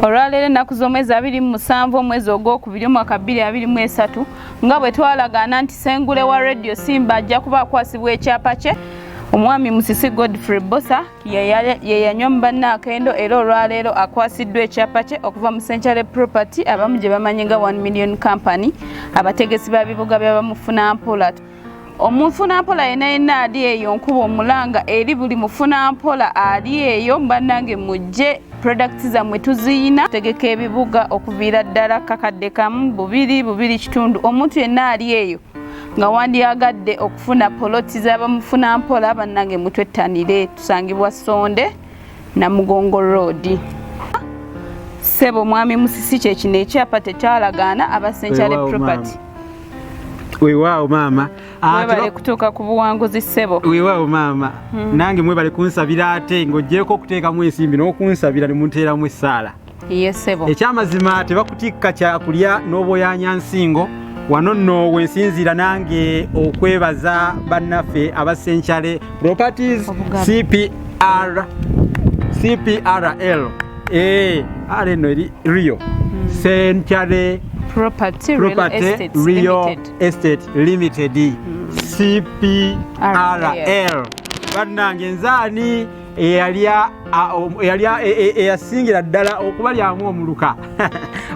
olwaleero ennaku z'omwezi 27 omwezi ogwokubiri omwaka 2023 nga bwe twalagaana nti Ssengule wa Radio Simba ajja kuba akwasibwa ekyapa kye. Omwami Musisi Godfrey Bosa ye yanywa mu bannaakendo era olwaleero akwasiddwa ekyapa kye okuva mu Ssengule Property abamu gye bamanyi nga 1 Million Company abategesi ba bibuga by'abamufunampola. Omufunampola yenna ali eyo nkuba omulanga eri buli mufunampola ali eyo bannange mujje products zammwe tuziyina tegeka ebibuga okuviira ddala kakadde kamu bubiri kitundu omuntu yenna ali eyo nga wandyagadde okufuna poloti z'abamufunampola bannange mutwettanire tusangibwa Sonde na Mugongo Road. Sebo mwami Musisi kye kino ekyapa tekyalagaana aba Ssengule Property. Weewaawo maama. Mwebale kutuuka ku buwanguzi Sebo. Weewaawo maama. Nange mwebale kunsabira ate ng'oggyeko okuteekamu ensimbi n'okunsabira ne munteeramu essaala. Ye Sebo. Ekyamazima tebakutikka kyakulya n'obwoyaanya nsingo. Wano nno wensinziira nange okwebaza bannaffe aba Ssengule Properties CPRL. Ale no Rio. Ssengule Property Real Estate Limited. CPRL. Bannange nzaani eyasingira ddala okubalyamu omuluka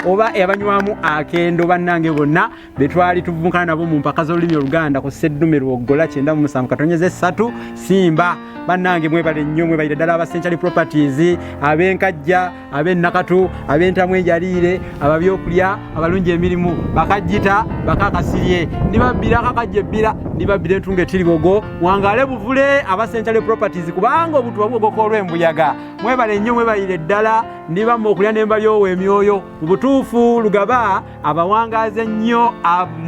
oba abanywamu akendo bannange bonna betwali tuvumukana nabo mu mpaka z'olulimi Oluganda ku Sseddume Lwogola 97 Simba. Bannange mwebale nnyo mwebalire ddala aba Ssengule Properties ab'enkajja ab'ennakatu ab'entamu enjaliire ababyokulya abalungi emirimu bakajjita bakakasirye nibabbira kakajja ebbira nibabbira entunga etiribogo wangale buvule aba Ssengule Properties kubanga obutu babwogoko olw'embuyaga. Mwebale nnyo mwebalire ddala nibamu okulya n'embalyowo emyoyo mu butuufu Lugaba abawangaze nnyo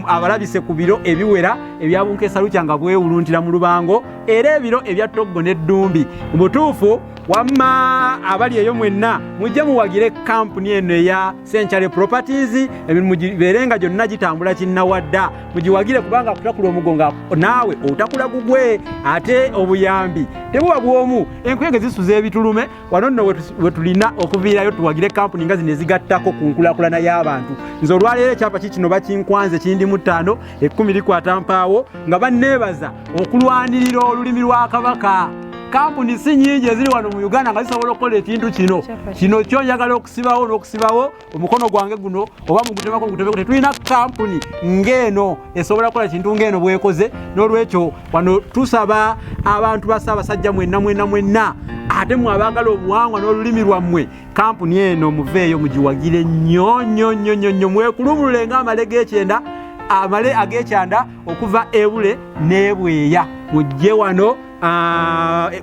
abalabise ku biro ebiwera ebyabunkeesa lukyanga bwewuluntira mu Lubango era ebiro ebya Toggo n'Eddumbi. Mu butuufu wamma abali eyo mwenna mujje muwagire kampuni eno eya Ssengule Properties emirimu gibeerenga gyonna gitambula kinnawadda mugiwagire kubanga kutakula omugonga naawe otakula gugwe ate obuyambi tebuba bwomu enkwege zisuza ebitulume wano nno wetulina okuviirayo tuwagire kampuni nga zino ezigattako ku nkulakulana y'abantu. Nze olwaleero ekyapa kikino bakinkwanze kindi mu 5 10 likwata mpaawo nga banneebaza okulwanirira olulimi lwa Kabaka. Kampuni si nyingi eziri wano mu Uganda nga zisobola okukola ekintu kino kyo njagala okusibawo n'okusibawo omukono gwange guno oba mugutemako mugutemeko tetulina kampuni ng'eno esobola kukola kintu ng'eno bwekoze. N'olwekyo wano tusaba abantu ba Ssaabasajja mwenna ate mwabaagala obuwangwa n'olulimi lwammwe kampuni eno muveeyo mugiwagire nnyo mwekulumulule ng'amale g'ekyenda amale ag'ekyanda okuva Ebule n'Ebweya mujje wano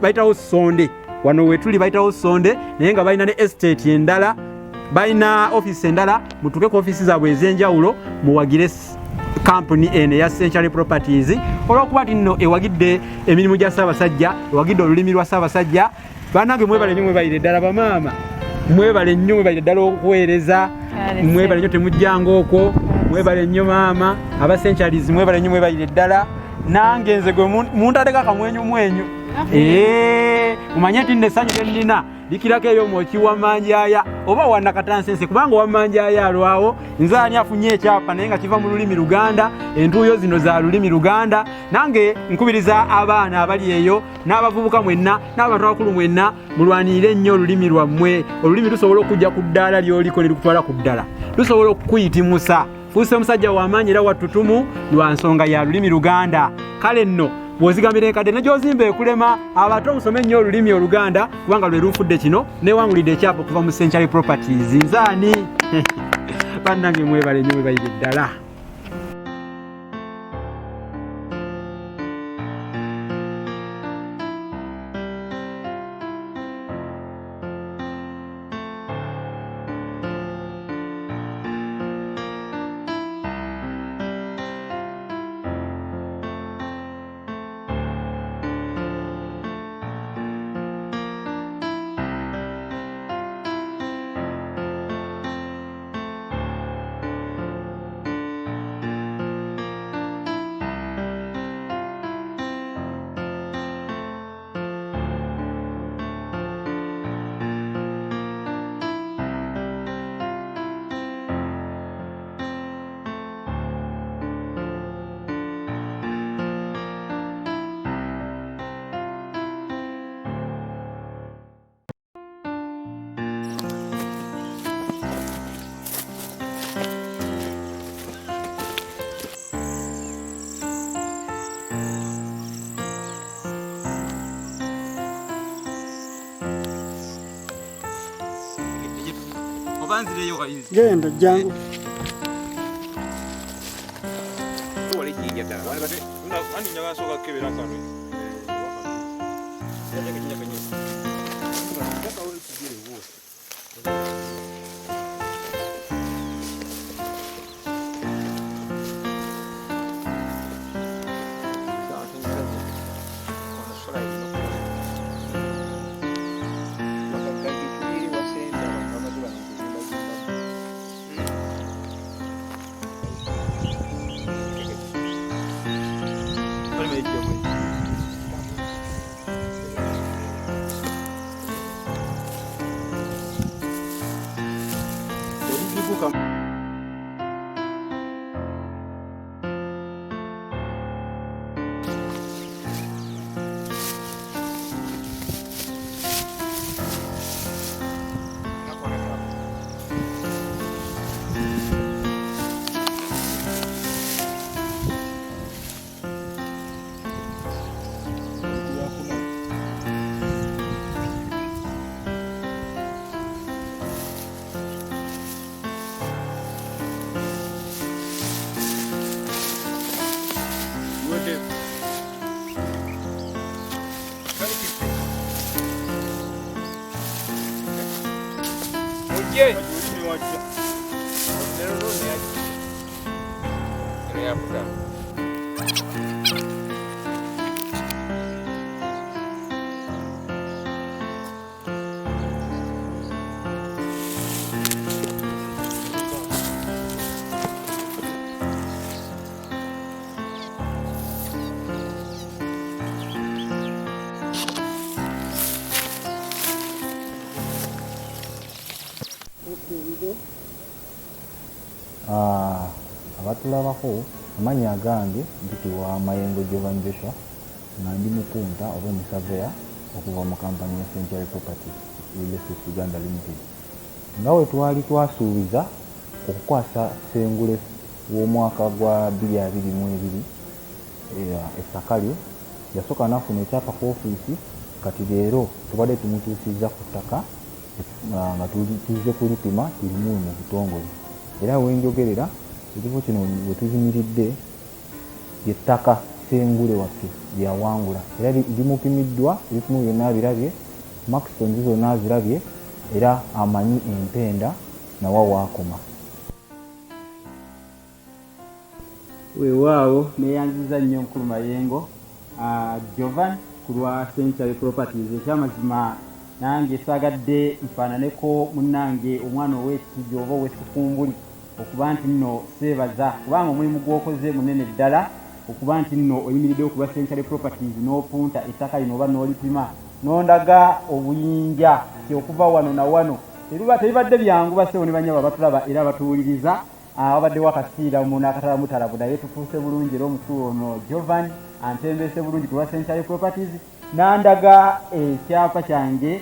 bayitawo Sonde wano wetuli bayitawo Sonde naye nga balina ne estate endala balina office endala mutuke ku office zaabwe ez'enjawulo muwagire kampuni eno ya Ssengule Properties olw'okuba ti nno ewagidde emirimu gya Ssaabasajja ewagidde olulimi lwa Ssaabasajja. Bannange mwebale nnyo mwebalire ddala bamaama mwebale nnyo mwebalire ddala okuweereza mwebale nnyo temujjanga okwo mwebale nnyo maama aba Ssengule mwebale nnyo mwebalire ddala nange nze gwe muntadeka akamwenyu mumanye nti nessanyu lyennina likirako eyo mwokiwa manjaaya oba wannakatansense kubanga wammanjaaya alwawo nze ani afunye ekyapa naye nga kiva mu lulimi Luganda entuuyo zino za lulimi Luganda. Nange nkubiriza abaana abali eyo n'abavubuka mwenna n'abantu abakulu mwenna mulwanirire nnyo olulimi lwammwe. Olulimi lusobola okujja ku ddaala lyoliko ne lukutwala ku ddala lusobola okukuyitimusa fuuse omusajja w'amaanyi era wattutumu lwa nsonga ya lulimi Luganda. Kale nno bw'ozigambira enkadde ne gy'ozimba ekulema abato musome nnyo olulimi Oluganda kubanga lwe lufudde kino newangulidde ekyapa okuva mu Ssengule Properties. Nzaani bannange mwebale nnyo mwebalire ddala. obanzireyo kayinzi genda jangu wali kijja ddala wali bate ani nyabasoka kebera kano yateke kijja kanyi ndaka wali kigere wo Oye, abatulabako amanya agange mpitibwa Mayengo Jovan Joshua nga ndi mukunta oba omusaveya okuva mu kampani ya Ssengule Property Uganda Limited. Nga we twali twasuubiza okukwasa Ssengule w'omwaka gwa 2022 ettaka lye yasooka n'afuna ekyapa ku ofiisi, kati leero tubadde tumutuusizza ku ttaka nga tuzze kulipima tirimu mu butongole. Era wenjogerera ekifo kino we tuzimiridde ly'ettaka Ssengule waffe lyawangula, era limupimiddwa, ebipimo byonna birabye, maxton zonna zirabye, era amanyi empenda nawa waakoma. Weewaawo neeyanziza nnyo Mukulu Mayengo Jovan ku lwa Ssengule Properties. Ekyamazima nange saagadde nfaananeko munnange omwana ow'ekitigi oba ow'ekikumbuli okuba nti nno seebaza kubanga omulimu gw'okoze munene ddala, okuba nti nno oyimiridde okuba Ssengule Properties n'opunta ettaka lino oba n'olipima n'ondaga obuyinja okuva wano na wano. Tebibadde byangu basewo ne banyaba batulaba era batuwuliriza. Wabaddewo akasiira mu n'akatalamu naye tufuuse bulungi era omukulu ono Jovan antembeese bulungi ku lwa Ssengule Properties n'andaga ekyapa kyange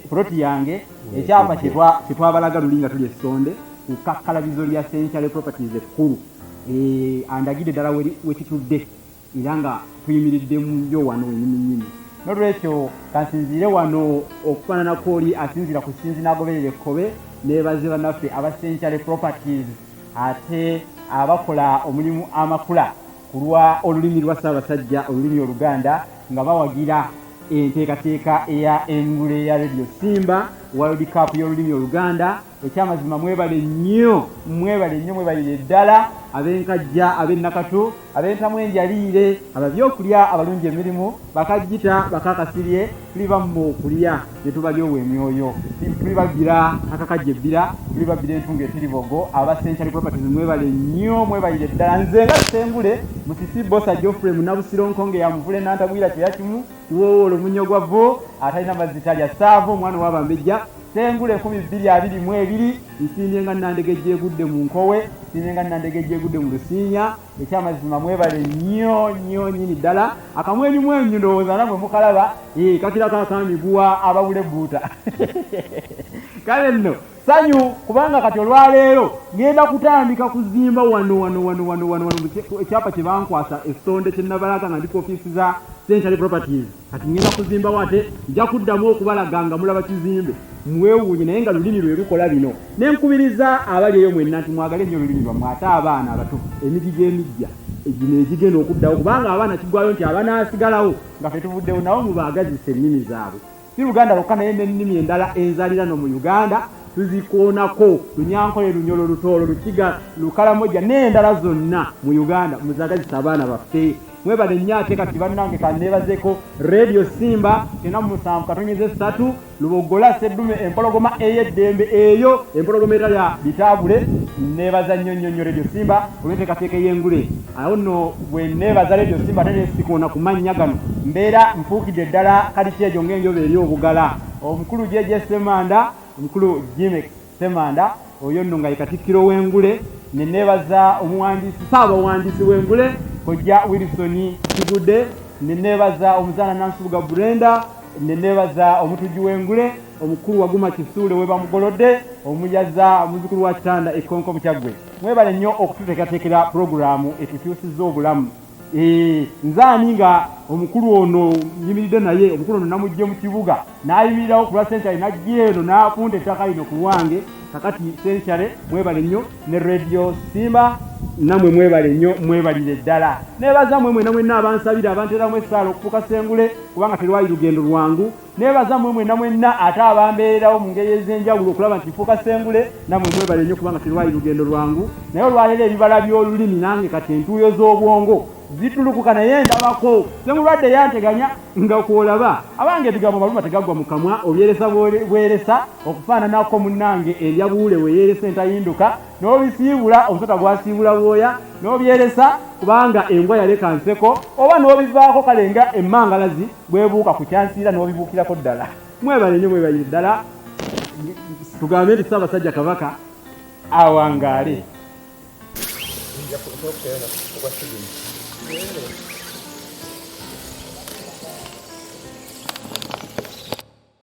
ploti yange ekyapa kye twabalaga luli nga tuli Essonde ku kakkalabizo lya Ssengule Properties ekkulu. Andagidde ddala wekitudde era nga tuyimiriddemu yo wano wenyininyini. N'olwekyo kansinziire wano okufaananako oli asinzira ku ssinzi n'agoberera ekkobe neebaze bannaffe aba Ssengule Properties ate abakola omulimu amakula ku lwa olulimi lwa Ssaabasajja olulimi Oluganda nga bawagira enteekateeka eya engule ya Radio Simba World Cup y'olulimi Oluganda. Ekyamazima mwebale nnyo mwebalire ddala ab'enkajja ab'ennakatu ab'entamu enjaliire ababyokulya abalungi emirimu bakajjita bakakasirye tuli bamu okulya ne tubalyowa emyoyo tuli babbira akakajja ebbira tuli babbira entunga etiribogo aba Ssengule Properties mwebale nnyo mwebalire ddala. Nze nga Ssengule Musisi Bosa Geoffrey Munabusiro yamuvule n'antabwira kyeyakimu kiwoowolo munyogwavo atalina mazita lya Ssaavo omwana w'Abambejja. Ssengule 2022 nsimbye nga Nandegejje egudde mu Nkowe, nsimbye nga Nandegejje egudde mu Lusiinya. Ekyamazima mwebale nnyo nyini ddala. Akamwenyumwenyu ndowooza namwe mukalaba kakirako akamiguwa abawule buuta. Kale nno sanyu kubanga kati olwaleero ngenda kutandika kuzimba wano ekyapa kye bankwasa Essonde kye nabalaga nga ndi ku ofiisi za Ssengule Properties. Kati ngenda kuzimba wate nja kuddamu okubalaga nga mulaba kizimbe mwewuunye naye nga lulimi lwe lukola bino. Nenkubiriza abali eyo mwenna nti mwagale nnyo olulimi lwammwe ate abaana abato emigi gy'emijja egino egigenda okuddawo kubanga abaana kiggwayo nti abanaasigalawo nga ffe tuvuddewo nabo mubaagazisa ennimi zaabwe. Si Luganda lwokka naye n'ennimi endala enzaalirano mu Uganda tuzikoonako Lunyankole, Lunyolo, Lutoolo, Lukiga, Lukalamoja n'endala zonna mu Uganda muzagazisa abaana baffe. Mwebale nnyo ate kati bannange kanneebazeko Radio Simba 97.3 Lubogola Sseddume empologoma ey'eddembe eyo empologoma etali bitaabule. Neebaza nnyo Radio Simba olw'enteekateeka ey'engule. Awo nno bwe neebaza Radio Simba ate nesikoona ku mannya gano mbeera nfuukidde ddala kali kyejo ng'enjoba eri obugala. Omukulu Jeje Semanda, omukulu Jimek Semanda oyo nno nga ye Katikkiro w'engule. Ne neebaza omuwandiisi Ssaabawandiisi w'engule Kojja Wilson Kigudde. Ne neebaza omuzaana Nansubuga Brenda. Ne neebaza omutujju w'engule omukulu Waguma Kisuule we bamugolodde omuyaza muzukulu wa Kitanda Ekkonko Mukyagwe. Mwebale nnyo okututeekateekera pulogulaamu etukyusizza obulamu. Nzaani nga omukulu ono nyimiridde naye omukulu ono namujje mu kibuga n'ayimirirawo ku lwa Century n'ajja eno n'afunda ettaka lino ku lwange kakati Century. Mwebale nnyo ne Radio Simba namwe mwebale nnyo mwebalire ddala. Neebaza mmwe mwenna abansabira abanteeramu essaala okufuuka Ssengule kubanga terwali lugendo lwangu. Neebaza mmwe mwenna ate abambeererawo mu ngeri ez'enjawulo okulaba nti nfuuka Ssengule namwe mwebale nnyo kubanga terwali lugendo lwangu. Naye olwaleero ebibala by'olulimi nange kati entuuyo z'obwongo zitulukuka naye ndabako semulwadde yanteganya nga kwolaba abange ebigambo maluma tegaggwa mu kamwa obyeresa bweresa okufaananako munnange erya buule weeyeresa entayinduka n'obisiibula omusota gwasiibula bwoya n'obyeresa kubanga embwa yaleka nseko oba n'obivaako kale nga emmangalazi bwebuuka ku kyansiira n'obibuukirako ddala. Mwebale nnyo mwebalire ddala. Tugambe nti Ssaabasajja Kabaka awangaale.